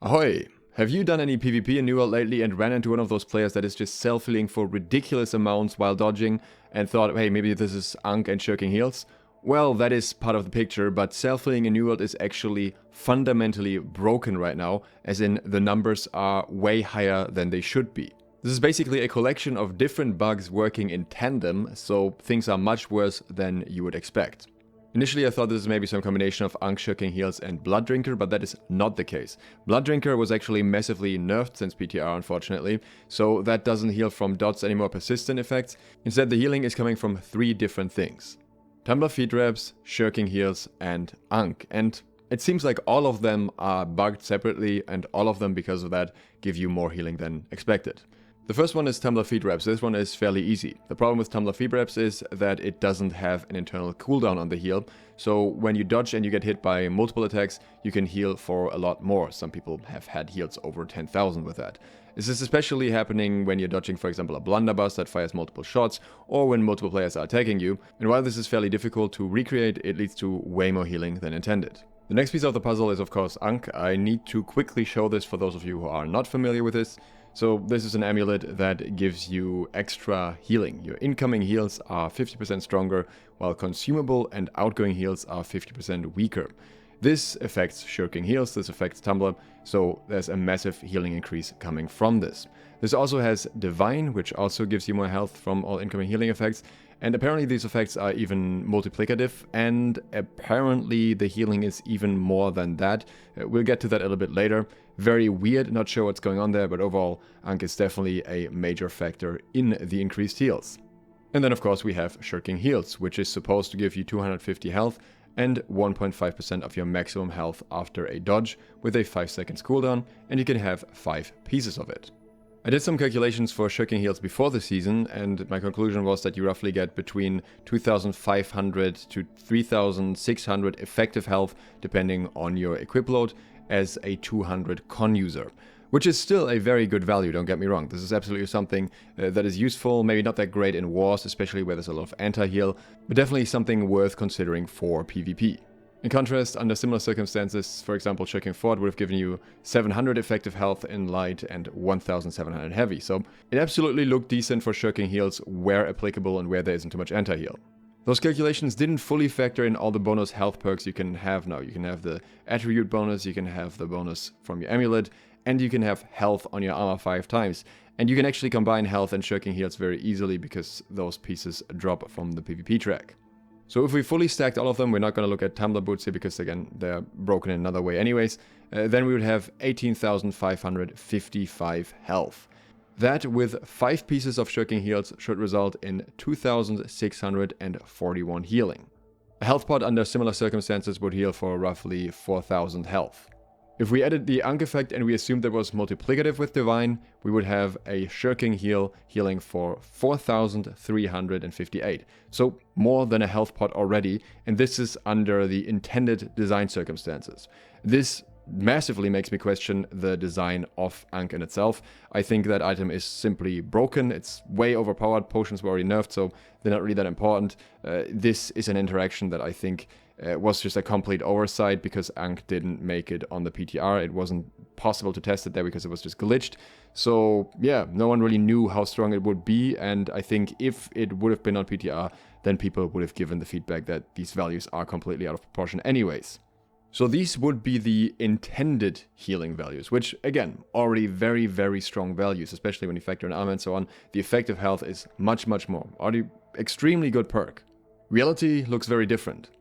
Ahoy! Have you done any PvP in New World lately and ran into one of those players that is just self-healing for ridiculous amounts while dodging and thought, hey, maybe this is Ankh and Shirking Heals? Well, that is part of the picture, but self-healing in New World is actually fundamentally broken right now, as in the numbers are way higher than they should be. This is basically a collection of different bugs working in tandem, so things are much worse than you would expect. Initially I thought this is maybe some combination of Ankh, Shirking Heals and Blood Drinker, but that is not the case. Blood Drinker was actually massively nerfed since PTR, unfortunately, so that doesn't heal from dots any more persistent effects. Instead the healing is coming from three different things: Tumbler Feetwraps, Shirking Heals and Ankh, and it seems like all of them are bugged separately, and all of them because of that give you more healing than expected. The first one is Tumbler Feetwraps. This one is fairly easy. The problem with Tumbler Feetwraps is that it doesn't have an internal cooldown on the heal, so when you dodge and you get hit by multiple attacks, you can heal for a lot more. Some people have had heals over 10,000 with that. This is especially happening when you're dodging, for example, a blunderbuss that fires multiple shots, or when multiple players are attacking you, and while this is fairly difficult to recreate, it leads to way more healing than intended. The next piece of the puzzle is of course Ankh. I need to quickly show this for those of you who are not familiar with this. So this is an amulet that gives you extra healing. Your incoming heals are 50% stronger, while consumable and outgoing heals are 50% weaker. This affects Shirking Heals, this affects Tumbler, so there's a massive healing increase coming from this. This also has Divine, which also gives you more health from all incoming healing effects, and apparently these effects are even multiplicative, and apparently the healing is even more than that. We'll get to that a little bit later. Very weird, not sure what's going on there, but overall Ankh is definitely a major factor in the increased heals. And then of course we have Shirking Heals, which is supposed to give you 250 health and 1.5% of your maximum health after a dodge with a 5 seconds cooldown, and you can have 5 pieces of it. I did some calculations for Shirking Heals before the season, and my conclusion was that you roughly get between 2,500 to 3,600 effective health depending on your equip load as a 200 con user. Which is still a very good value, don't get me wrong. This is absolutely something that is useful, maybe not that great in wars, especially where there's a lot of anti-heal, but definitely something worth considering for PvP. In contrast, under similar circumstances, for example, Shirking Fort would have given you 700 effective health in light and 1,700 heavy, so it absolutely looked decent for Shirking Heals where applicable and where there isn't too much anti-heal. Those calculations didn't fully factor in all the bonus health perks you can have now. You can have the attribute bonus, you can have the bonus from your amulet, and you can have health on your armor 5 times. And you can actually combine health and Shirking Heals very easily because those pieces drop from the PvP track. So if we fully stacked all of them, we're not going to look at Tumbler boots here because again, they're broken in another way anyways, then we would have 18,555 health. That with 5 pieces of Shirking Heals should result in 2,641 healing. A health pot under similar circumstances would heal for roughly 4,000 health. If we added the Ankh effect and we assumed that was multiplicative with Divine, we would have a Shirking Heal healing for 4,358. So more than a health pot already, and this is under the intended design circumstances. This massively makes me question the design of Ankh in itself. I think that item is simply broken, it's way overpowered, potions were already nerfed, so they're not really that important. This is an interaction that I think was just a complete oversight because Ankh didn't make it on the PTR. It wasn't possible to test it there because it was just glitched. So yeah, no one really knew how strong it would be, and I think if it would have been on PTR, then people would have given the feedback that these values are completely out of proportion anyways. So these would be the intended healing values, which again, already very, very strong values, especially when you factor in armor and so on. The effective health is much, much more. Already extremely good perk. Reality looks very different.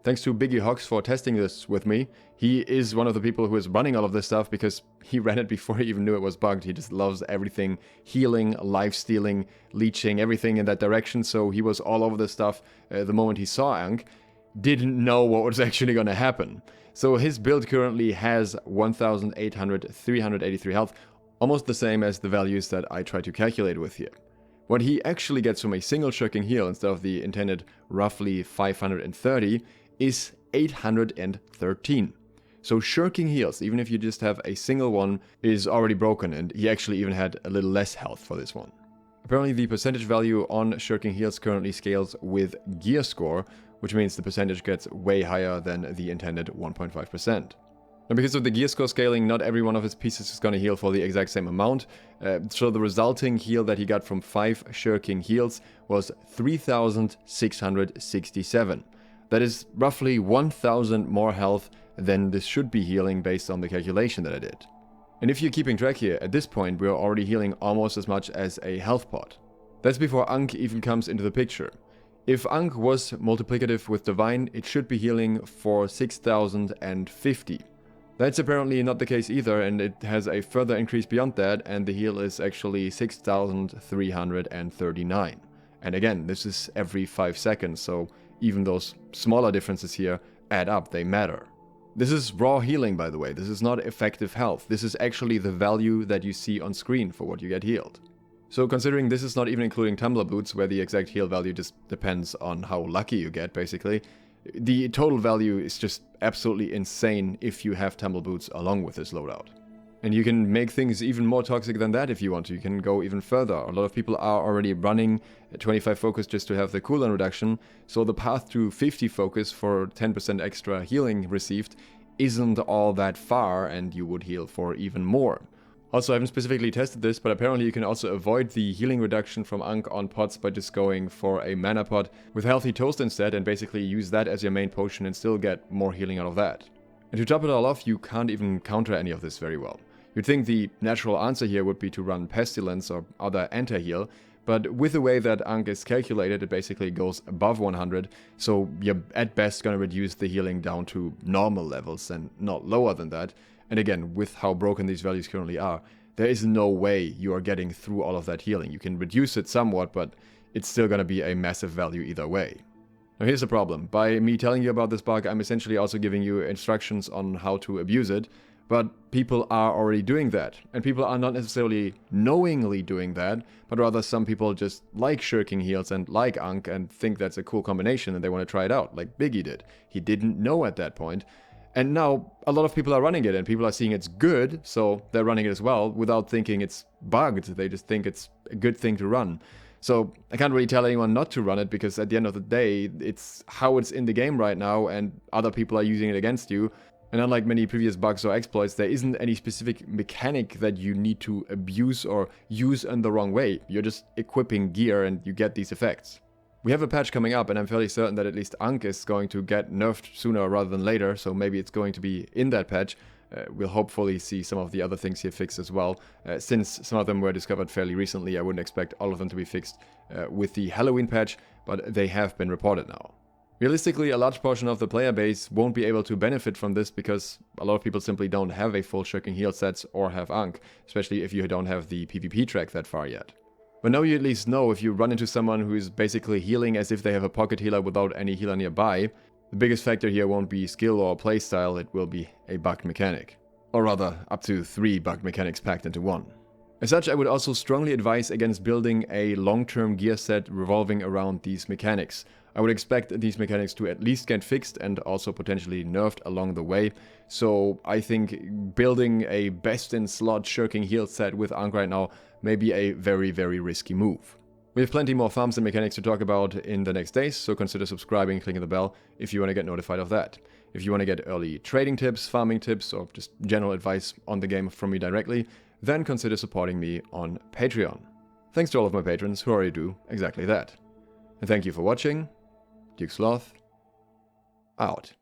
Thanks to Biggie Hawks for testing this with me. He is one of the people who is running all of this stuff because he ran it before he even knew it was bugged. He just loves everything healing, life stealing, leeching, everything in that direction. So he was all over this stuff the moment he saw Ankh. Didn't know what was actually going to happen. So his build currently has 1,383 health, almost the same as the values that I try to calculate with here. What he actually gets from a single Shirking Heal instead of the intended roughly 530 is 813. So Shirking Heals, even if you just have a single one, is already broken, and he actually even had a little less health for this one. Apparently the percentage value on Shirking Heals currently scales with gear score, which means the percentage gets way higher than the intended 1.5%. Now, because of the gear score scaling, not every one of his pieces is going to heal for the exact same amount, so the resulting heal that he got from 5 Shirking Heals was 3,667. That is roughly 1,000 more health than this should be healing based on the calculation that I did. And if you're keeping track here, at this point we are already healing almost as much as a health pot. That's before Ankh even comes into the picture. If Ankh was multiplicative with Divine, it should be healing for 6,050. That's apparently not the case either, and it has a further increase beyond that, and the heal is actually 6,339. And again, this is every 5 seconds, so even those smaller differences here add up, they matter. This is raw healing, by the way. This is not effective health. This is actually the value that you see on screen for what you get healed. So considering this is not even including Tumbler boots, where the exact heal value just depends on how lucky you get, basically, the total value is just absolutely insane if you have Tumbler boots along with this loadout. And you can make things even more toxic than that if you want to. You can go even further. A lot of people are already running 25 focus just to have the cooldown reduction, so the path to 50 focus for 10% extra healing received isn't all that far, and you would heal for even more. Also, I haven't specifically tested this, but apparently you can also avoid the healing reduction from Ankh on pots by just going for a mana pot with Healthy Toast instead, and basically use that as your main potion and still get more healing out of that. And to top it all off, you can't even counter any of this very well. You'd think the natural answer here would be to run Pestilence or other anti-heal, but with the way that Ankh is calculated, it basically goes above 100, so you're at best gonna reduce the healing down to normal levels and not lower than that. And again, with how broken these values currently are, there is no way you are getting through all of that healing. You can reduce it somewhat, but it's still gonna be a massive value either way. Now here's the problem. By me telling you about this bug, I'm essentially also giving you instructions on how to abuse it, but people are already doing that. And people are not necessarily knowingly doing that, but rather some people just like Shirking Heals and like Ankh and think that's a cool combination and they want to try it out, like Biggie did. He didn't know at that point. And now a lot of people are running it and people are seeing it's good, so they're running it as well without thinking it's bugged. They just think it's a good thing to run. So I can't really tell anyone not to run it, because at the end of the day, it's how it's in the game right now and other people are using it against you. And unlike many previous bugs or exploits, there isn't any specific mechanic that you need to abuse or use in the wrong way. You're just equipping gear and you get these effects. We have a patch coming up, and I'm fairly certain that at least Ankh is going to get nerfed sooner rather than later, so maybe it's going to be in that patch. We'll hopefully see some of the other things here fixed as well. Since some of them were discovered fairly recently, I wouldn't expect all of them to be fixed with the Halloween patch, but they have been reported now. Realistically, a large portion of the player base won't be able to benefit from this because a lot of people simply don't have a full Shirking Heal sets or have Ankh, especially if you don't have the PvP track that far yet. But now you at least know if you run into someone who is basically healing as if they have a pocket healer without any healer nearby, the biggest factor here won't be skill or playstyle, it will be a bugged mechanic. Or rather, up to 3 bugged mechanics packed into one. As such, I would also strongly advise against building a long-term gear set revolving around these mechanics. I would expect these mechanics to at least get fixed and also potentially nerfed along the way, so I think building a best-in-slot Shirking Heal set with Ankh right now may be a very, very risky move. We have plenty more farms and mechanics to talk about in the next days, so consider subscribing and clicking the bell if you want to get notified of that. If you want to get early trading tips, farming tips, or just general advice on the game from me directly, then consider supporting me on Patreon. Thanks to all of my patrons who already do exactly that. And thank you for watching. Duke Sloth, out.